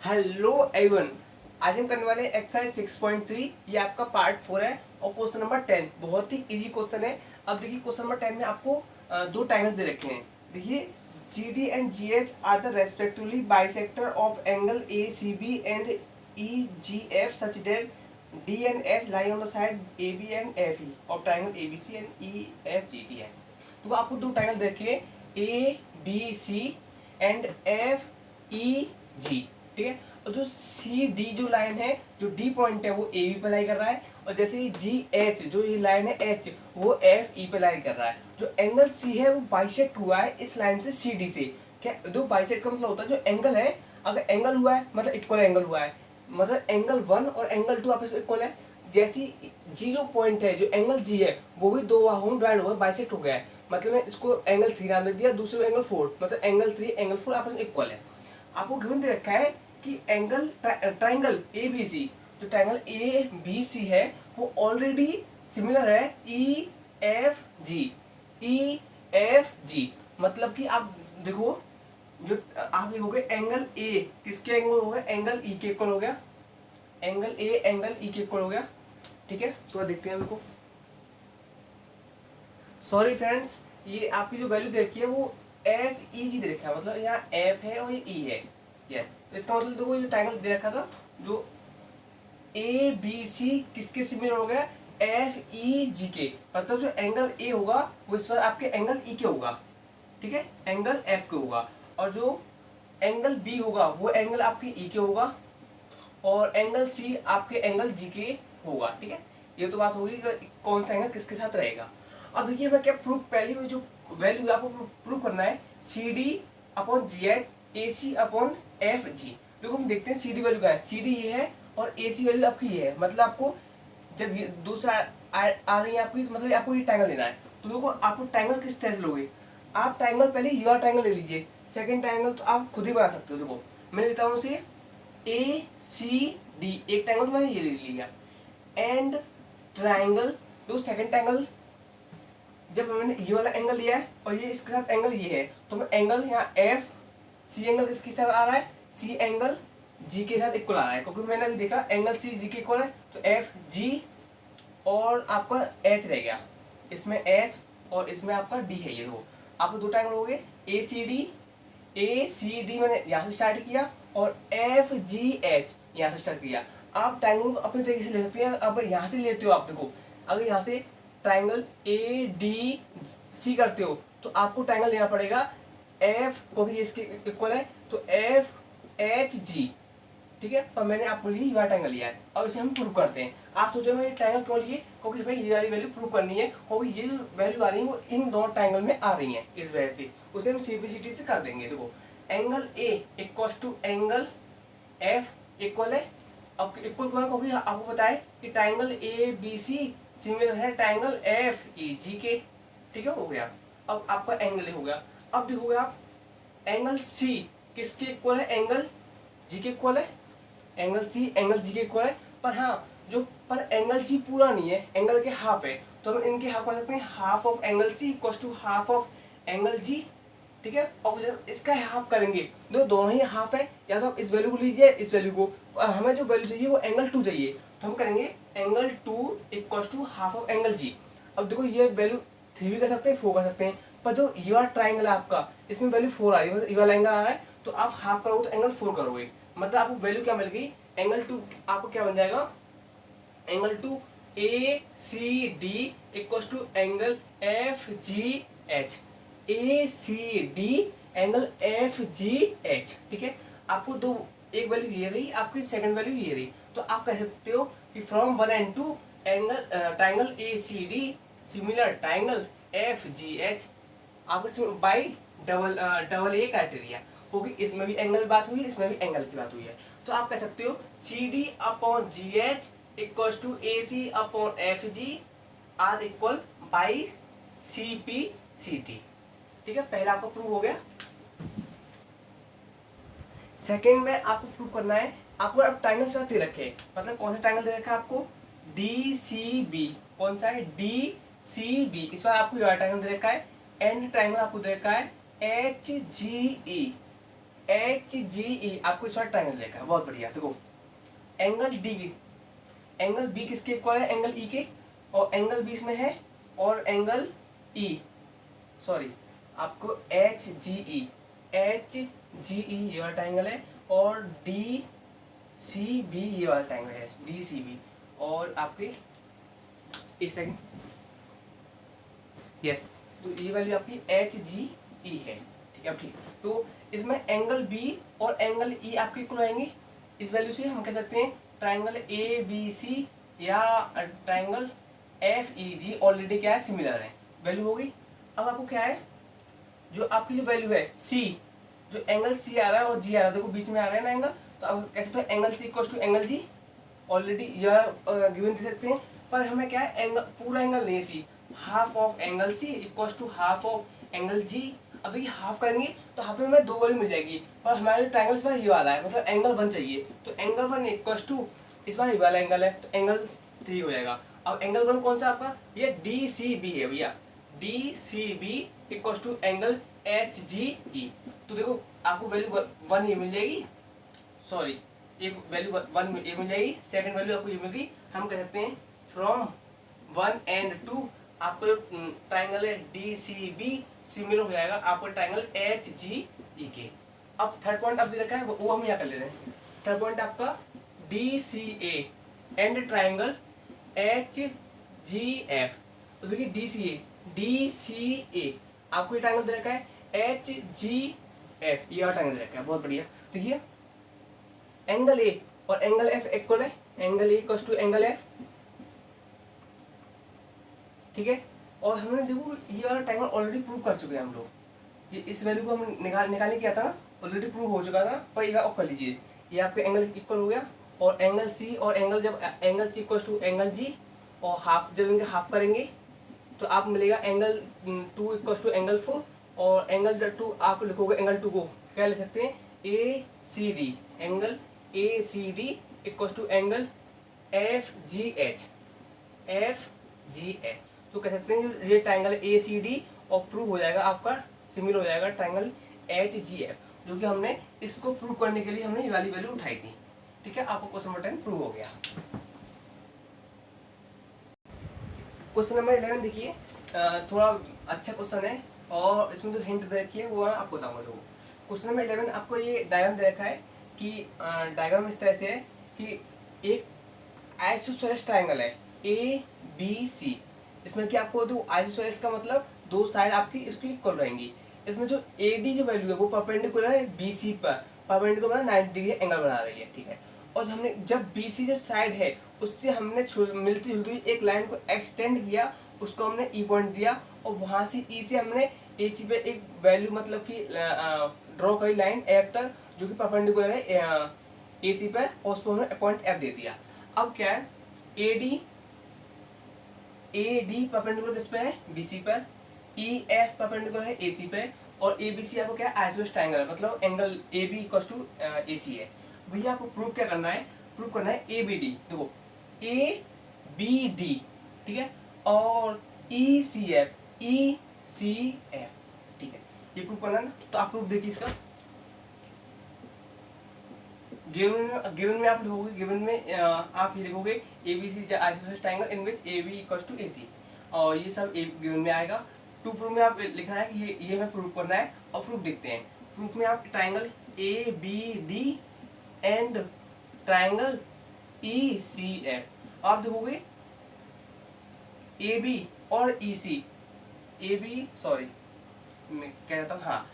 Hello everyone, आज हम करने वाले हैं एक्सरसाइज 6.3। ये आपका पार्ट 4 है और क्वेश्चन नंबर 10 बहुत ही इजी क्वेश्चन है। अब देखिए क्वेश्चन नंबर 10 में आपको दो ट्रायंगल्स दे रखे हैं। देखिए C D and G H are the respectively bisector of angle A C B and E G F such that D and H lie on the side A B and F E of triangle A B C and E F G D है। तो आपको दो triangle दे रखे हैं A B C and F E G, ठीक है। और जो सी डी जो लाइन है, जो डी पॉइंट है वो ए बी पे लाई कर रहा है, और जैसे जी एच जो ये लाइन है एच वो एफ ई पे लाई कर रहा है। जो एंगल सी है वो बाइसेक्ट हुआ है इस लाइन से सी डी से। क्या जो बाइसेक्ट का मतलब होता है जो एंगल है, अगर एंगल हुआ है मतलब इक्वल एंगल हुआ है, मतलब एंगल 1 और एंगल 2 आपस में इक्वल है। जैसी जी जो पॉइंट है, जो एंगल जी है वो भी दो भागों में डिवाइड हुआ है, बाइसेक्ट हो गया है। मतलब मैं इसको एंगल 3 नाम दे दिया, दूसरे एंगल 4, मतलब एंगल 3 एंगल 4 आपस में इक्वल है। आपको गिवन दे रखा है कि angle triangle A B C, जो ट्राइंगल ए बी सी है वो ऑलरेडी सिमिलर है ई एफ जी, ई एफ जी। मतलब कि आप देखो, जो आप लिखोगे एंगल ए किसके एंगल हो गया, एंगल ई के इक्वल हो गया, एंगल ए एंगल ई के इक्वल हो गया, ठीक है। तो देखते हैं मेरे को, सॉरी फ्रेंड्स, ये आपकी जो वैल्यू देखी है वो एफ ई जी दे रखा है, मतलब यहाँ एफ है और ये ई है। यस, तो इसका मतलब देखो ये ट्रायंगल दे रखा था, जो ए बी सी किसके सिमिलर हो गया, एफ ई जी के। मतलब जो एंगल ए होगा वो इस बार आपके एंगल ई के होगा, ठीक है, एंगल एफ के होगा। और जो एंगल बी होगा वो एंगल आपके ई के होगा, और एंगल सी आपके एंगल जी के होगा, ठीक है। ये तो बात होगी कि कौन सा एंगल किसके साथ रहेगा। अब देखिए मैं क्या प्रूफ, पहली में जो वैल्यू आपको प्रूफ करना है C D upon G H A C upon F G. देखो हम देखते हैं सी डी वैल्यू क्या है, सी डी ये है और ए सी वैल्यू आपकी ये है। मतलब आपको जब ये दूसरा आ रही है आपकी, मतलब आपको ये ट्रायंगल लेना है। तो देखो आपको ट्रायंगल किस तरह से लोगे, आप ट्रायंगल पहले यू आर ट्रायंगल ले लीजिए, सेकंड ट्रायंगल तो आप खुद ही बना सकते हो। देखो मैं लेता हूँ उसे ए सी डी, एक ट्रायंगल मैंने ये ले लिया, एंड ट्रायंगल, तो सेकंड ट्रायंगल जब मैंने ये वाला एंगल लिया है और ये इसके साथ एंगल ये है, तो मैं एंगल यहाँ एफ सी एंगल किसके साथ आ रहा है, सी एंगल जी के साथ इक्वल आ रहा है, क्योंकि मैंने अभी देखा एंगल सी जी के इक्वल है। तो एफ जी और आपका एच रह गया, इसमें एच और इसमें आपका डी है। ये दो आपको दो ट्रायंगल हो गए ए सी डी मैंने यहाँ से स्टार्ट किया और एफ जी एच यहाँ से स्टार्ट किया। आप ट्रायंगल को अपने तरीके से ले सकते हैं। अब यहाँ से लेते हो आप, देखो अगर यहाँ से ट्रायंगल ए डी सी करते हो तो आपको ट्रायंगल लेना पड़ेगा एफ, क्योंकि ये इसके इक्वल है, तो एफ एच जी, ठीक है। और मैंने आपको लिए यू ट्रायंगल लिया है। अब इसे हम प्रूव करते हैं। आप सोचो मैं ट्रायंगल क्यों लिए, क्योंकि इसमें ये वाली वैल्यू प्रूव करनी है, क्योंकि ये जो वैल्यू आ रही है वो इन दोनों ट्रायंगल में आ रही है, इस वजह से उसे हम सिंपलिसिटी से कर देंगे। देखो angle A equal to angle F equal है, अब इक्वल क्यों है, क्योंकि आपको पता है कि triangle A B C similar है ट्रायंगल एफ ई जी के, ठीक है, हो गया। अब आपका एंगल हो गया। अब देखोगे आप एंगल सी किसके इक्वल है, एंगल जी के इक्वल है, एंगल सी एंगल जी के इक्वल है। पर हाँ, जो पर एंगल जी पूरा नहीं है, एंगल के हाफ है, तो हम इनके हाफ कर सकते हैं, half of angle C equal to half of angle G, ठीक है। और जब इसका हाफ करेंगे तो दोनों ही हाफ है, या तो आप इस वैल्यू को लीजिए इस वैल्यू को, और हमें जो वैल्यू चाहिए वो एंगल 2 चाहिए, तो हम करेंगे angle 2 equal to half of angle G. अब देखो ये वैल्यू 3 भी कर सकते हैं 4 कर सकते हैं, पर जो ये वाला ट्राइंगल है आपका इसमें वैल्यू 4 आ रही है, मतलब ये वाला एंगल आ रहा है, तो आप हाफ करोगे तो एंगल 4 करोगे, मतलब आपको वैल्यू क्या मिल गई, एंगल 2 आपको क्या बन जाएगा, angle 2 A C D equal to angle F G H, A C D angle F G H, ठीक है। आपको दो, एक वैल्यू ये रही, आपकी सेकंड वैल्यू ये रही, तो आप कह सकते हो कि from 1 and 2 angle triangle A C D similar triangle F G H, आपको बाई डबल ए क्राइटेरिया, क्योंकि इसमें भी एंगल बात हुई है, इसमें भी एंगल की बात हुई है। तो आप कह सकते हो C D upon G H equal to A C upon F G are equal by C P C T, ठीक है। पहला आपका प्रूव हो गया। सेकेंड में आपको प्रूव करना है, आपको अब ट्राइंगल साथ दे रखे, मतलब कौन सा ट्राइंगल दे रखा है आपको, डी सी बी, कौन सा है, डी सी बी, इस बार आपको ट्राइंगल दे रखा है, एंड ट्राइंगल आपको दे रखा है एच जी ई, एच जी ई आपको इस बार ट्राइंगल देखा है, बहुत बढ़िया। देखो एंगल डी, एंगल बी किसके इक्वल है, एंगल ई के, और एंगल बी इसमें है, और एंगल ई, सॉरी आपको एच जी ई ये वाला ट्राइंगल है, और डी सी बी ये वाला ट्राइंगल है, डी सी बी, और आपके एक सेकंड, यस, तो ये वैल्यू आपकी एच जी ई है, ठीक है। अब ठीक, तो इसमें एंगल बी और एंगल ई आपके इक्वल आएंगे, इस वैल्यू से हम कह सकते हैं ट्राइंगल ए बी सी या ट्राइंगल एफ ई जी ऑलरेडी क्या है, सिमिलर है, वैल्यू होगी। अब आपको क्या है, जो आपकी जो वैल्यू है सी, जो एंगल सी आ रहा है और जी आ रहा है, देखो बीच में आ रहा है ना एंगल, तो अब कैसे तो angle C equal to angle G, already यह गिवन दे सकते हैं, पर हमें क्या है एंगल, पूरा एंगल नहीं C, half of angle C equal to half of angle G. अब ये हाफ करेंगे तो हाफ में हमें दो वैल्यू मिल जाएगी, पर हमारे ट्राइंगल्स पर ये वाला है, मतलब एंगल 1 चाहिए, तो एंगल 1 इक्वल टू इस बार ये वाला एंगल है, तो एंगल 3 हो जाएगा। अब एंगल 1 कौन सा आपका, ये डी सी बी है भैया, D C B equal to angle H G E. तो देखो आपको वैल्यू 1 ये मिल जाएगी, सॉरी एक वैल्यू 1 ये मिल जाएगी, सेकंड वैल्यू आपको ये मिल गई। हम कह सकते हैं फ्रॉम 1 एंड 2 आपको ट्राइंगल है डी सी बी सिमिलर हो जाएगा आपको ट्राइंगल एच जी ई के। अब थर्ड पॉइंट आप दे रखा है वो हम यहाँ कर ले रहे हैं। थर्ड पॉइंट आपका D C A and triangle H G F. तो देखिए डी सी ए आपको ये ट्राइंगल दे रखा है एच जी एफ, ये ट्राइंगल दे रखा है, बहुत बढ़िया। देखिए एंगल ए और एंगल एफ इक्वल है, angle A equal to angle F, ठीक है। और हमने देखो ये वाला ट्राइंगल ऑलरेडी प्रूव कर चुके हैं हम लोग, ये इस वैल्यू को हम निकालने किया था ना, ऑलरेडी प्रूव हो चुका था, पर ये आप कर लीजिए, ये आपके एंगल इक्वल हो गया, और एंगल सी और एंगल जब angle C equal to angle G, और हाफ जब इनके हाफ करेंगे तो आप मिलेगा एंगल 2 इक्वल टू एंगल 4, और एंगल 2 आप लिखोगे एंगल 2 को क्या ले सकते हैं A C D, angle A C D equal to angle F G H, तो कह सकते हैं ये ट्राइंगल ए सी डी और प्रूव हो जाएगा आपका, सिमिलर हो जाएगा ट्राइंगल एच जी एफ, जो कि हमने इसको प्रूव करने के लिए हमने ये वाली वैल्यू उठाई थी, ठीक है। आपको क्वेश्चन नंबर 10 प्रूव हो गया। क्वेश्चन नंबर 11 देखिए, थोड़ा अच्छा क्वेश्चन है, और इसमें जो हिंट दे रखी है वो मैं आपको बताऊंगा। जो क्वेश्चन नंबर 11 आपको ये डायग्राम दे रखा है कि डायग्राम इस तरह से है कि एक आइसोसेलेस ट्राइंगल है ए बी सी, इसमें कि आपको दो आइसोसेलेस का मतलब दो साइड आपकी इसकी इक्वल रहेंगी। इसमें जो ए डी जो वैल्यू है वो परपेंडिकुलर है बी सी पर, परपेंडिकुलर 90 डिग्री एंगल बना रही है, ठीक है। और हमने जब बी सी जो साइड है उससे हमने मिलती जुलती एक लाइन को एक्सटेंड किया, उसको हमने ई पॉइंट दिया, और वहाँ से ई से हमने ए सी पे एक वैल्यू मतलब कि ड्रॉ करी लाइन एफ तक, जो कि परपेंडिकुलर है ए सी पर, और उसको हमने पॉइंट एफ दे दिया। अब क्या है ए डी परपेंडिकुलर किस पे है बी सी पर, ई एफ परपेंडिकुलर है ए सी पे, और ए बी सी आपको क्या है आइसोसेलेस ट्राइंगल है, मतलब angle A B equal to A C है। भैया आपको प्रूव क्या करना है, प्रूव करना है ए बी डी, देखो ए बी डी, ठीक है, और ई सी एफ, ठीक है, ये प्रूव करना है ना। तो आप प्रूफ देखिए इसका, गिवन में आप लिखोगे, गिवन में आप ये लिखोगे A B C isosceles triangle in which A B equals to A C, और ये सब गिवन में आएगा। टू प्रूफ में आप लिखना है कि ये हमें प्रूफ करना है, और प्रूफ देखते हैं। प्रूफ में आप triangle A B D and triangle E C F, आप देखोगे ए बी और ई सी, ए बी सॉरी मैं कह रहा था, हाँ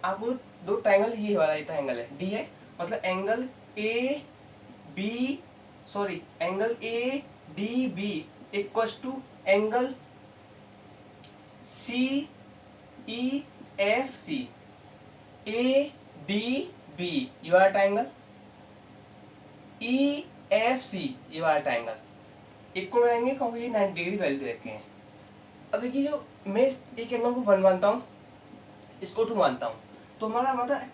आपको दो ट्राइंगल, ये वाला ट्राइंगल है डी है, मतलब angle A B sorry angle A D B equals to angle C E F C, A D B ये वाला ट्राइंगल, ई एफ सी ये वाला ट्राइंगल इक्वल रहेंगे, क्योंकि ये 90 डिग्री वैल्यू दे रखे हैं। अब देखिए जो मैं एक एंगल को 1 मानता हूँ, इसको 2 मानता हूँ, तो हमारा मतलब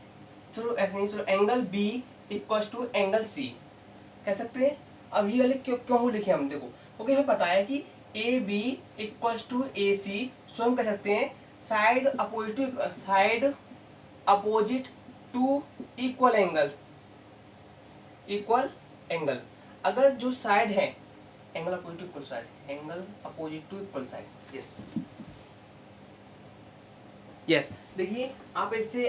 चलो ऐसे नहीं, चलो angle B equals to angle C कह सकते हैं। अब ये वाले क्यों लिखे हम, देखो क्योंकि हमें पता है कि A B equals to A C, so हम कह सकते हैं side opposite to equal angle, अगर जो साइड है angle opposite to equal side, angle opposite to equal side, yes yes. देखिए आप इससे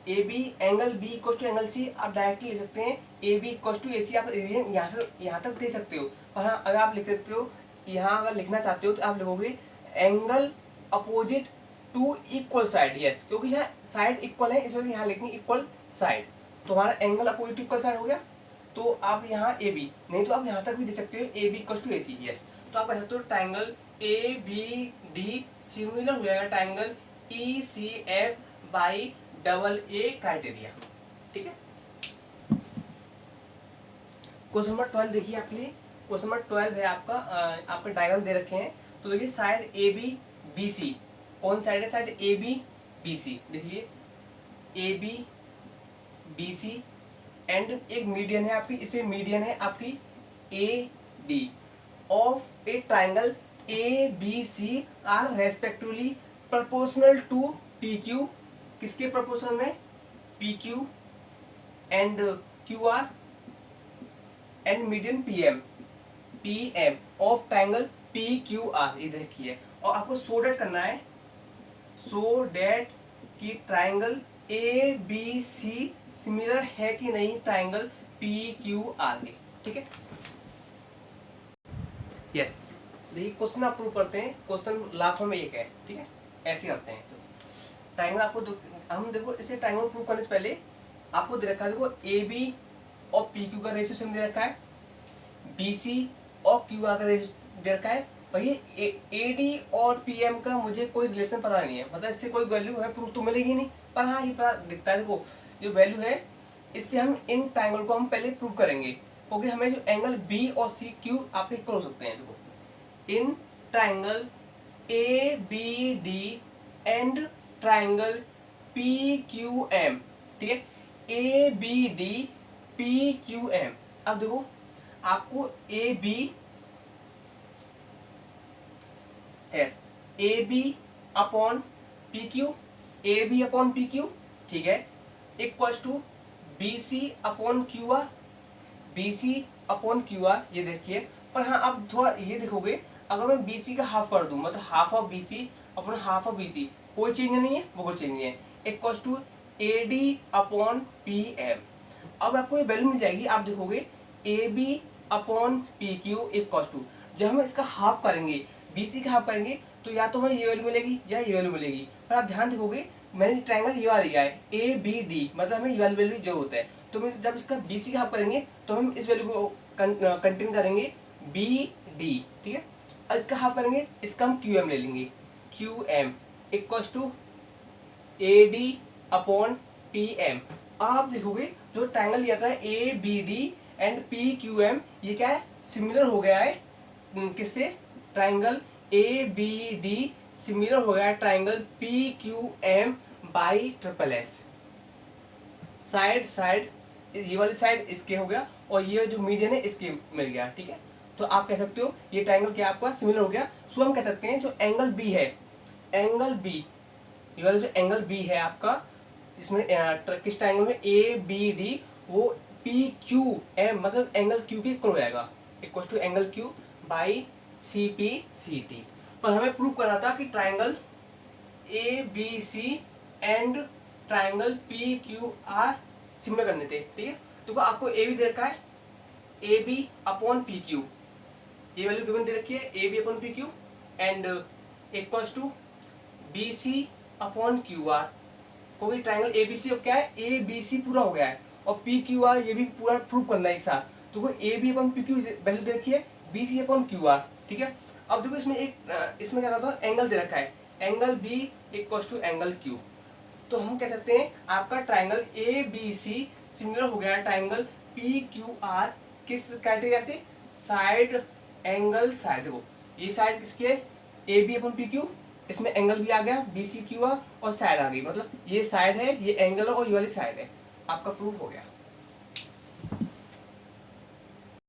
A B angle B equal to angle C आप डायरेक्टली ले सकते हैं, A B equal to A C आप यहाँ से यहाँ तक दे सकते हो। पर हाँ अगर आप लिख सकते हो, यहाँ अगर लिखना चाहते हो तो आप लिखोगे angle opposite to equal side, yes, क्योंकि यहाँ साइड इक्वल है इस वजह से यहाँ लिखनी इक्वल साइड, तो हमारा angle opposite to equal side हो गया। तो आप यहाँ ए बी, नहीं तो आप यहाँ तक भी दे सकते हो A B equal to A C, yes. तो आप कह सकते हो triangle A B D similar हो जाएगा triangle E C F by double A criteria, ठीक है। क्वेश्चन नंबर 12 देखिए आपके लिए, क्वेश्चन नंबर 12 है आपका, आपके डायग्राम दे रखे हैं। तो देखिए side A B B C, कौन साइड है, side A B B C, देखिए A B B C and एक मीडियन है आपकी, इसमें मीडियन है आपकी A D of a triangle A B C are respectively proportional to P Q, किसके प्रोपोर्शनल में, P Q and Q R and median P M of triangle P Q R, इधर की है। और आपको सो डेट करना है, so that कि triangle A B C similar है कि नहीं ट्राइंगल पी क्यू आर के, ठीक है, यस। देखिए क्वेश्चन आप प्रूव करते हैं, क्वेश्चन लाखों में एक है, ठीक है, ऐसे करते हैं। तो ट्राइंगल आपको हम देखो इसे ट्राइंगल प्रूव करने से पहले आपको दे रखा है, देखो ए बी और पी क्यू का रेशियो सेम दे रखा है, बी सी और क्यू आर का रेशियो दे रखा है। वही ए डी और पी एम का मुझे कोई रिलेशन पता नहीं है, मतलब इससे कोई वैल्यू है प्रूफ तो मिलेगी नहीं, पर हाँ ये पता दिखता है, देखो जो वैल्यू है इससे हम इन ट्राइंगल को हम पहले प्रूव करेंगे, क्योंकि हमें जो एंगल बी और सी क्यू आपके इक्वल हो सकते हैं। देखो इन triangle A B D and triangle P Q M, ठीक है, A B D P Q M. अब देखो आपको A B S A B upon P Q, A B upon P Q, ठीक है, equals to B C upon Q R, B C upon Q R, ये देखिए। पर हाँ आप थोड़ा ये देखोगे, अगर मैं बी सी का हाफ कर दूं, मतलब half of B C upon half of B C, कोई चेंज नहीं है, वो कोई चेंज नहीं है, equals to A D upon P M. अब आपको ये वैल्यू मिल जाएगी, आप देखोगे A B upon P Q equals to, जब हम इसका हाफ करेंगे, बी सी का हाफ करेंगे, तो या तो हमें ये वैल्यू मिलेगी या ये वैल्यू मिलेगी। पर आप ध्यान देखोगे मैंने ट्राइंगल ये वाला लिया है ए बी डी, मतलब हमें ये वाली वैल्यू जो होता है, तो मैं जब इसका बी सी का हाफ करेंगे तो हम इस वैल्यू को कंटेन करेंगे बी डी, ठीक है, और इसका हाफ करेंगे, इसका हम क्यू एम ले लेंगे, Q M equals to A D upon P M. आप देखोगे जो ट्राइंगल लिया था A B D and P Q M, ये क्या है, सिमिलर हो गया है किससे, triangle A B D similar हो गया है triangle P Q M by triple S. Side side, ये वाली साइड इसके हो गया और ये जो मीडियन है इसके मिल गया, ठीक है। तो आप कह सकते हो ये ट्राइंगल क्या आपका सिमिलर हो गया। सो हम कह सकते हैं जो एंगल बी है, एंगल बी, ये वाला जो एंगल बी है आपका, इसमें किस ट्राइंगल में ए बी डी, वो पी क्यू एम मतलब एंगल क्यू के इक्वल हो जाएगा, equal to angle Q by C P C T. पर हमें प्रूव करना था कि triangle A B C and triangle P Q R similar करने थे, ठीक है। तो आपको ए बी दे रखा है, A B upon P Q, ये वैल्यू गिवन दे रखी है A B upon P Q and equals to B C upon Q R, क्योंकि ट्राइंगल ए बी सी अब क्या है, ए बी सी पूरा हो गया है और पी क्यू आर ये भी पूरा प्रूव करना है एक साथ। तो A B upon P Q value दे रखी है, B C upon Q R, ठीक है। अब देखो इसमें इसमें क्या था, एंगल दे रखा है, angle B equals to angle Q. तो हम कह सकते हैं आपका triangle A B C similar हो गया ट्राइंगल पी क्यू आर किस क्राइटेरिया से, साइड एंगल साइड। देखो ये साइड किसकी है, A B upon P Q, इसमें एंगल भी आ गया बी सी क्यू आर और साइड आ गई, मतलब ये साइड है, ये एंगल है और ये वाली साइड है, आपका प्रूफ हो गया।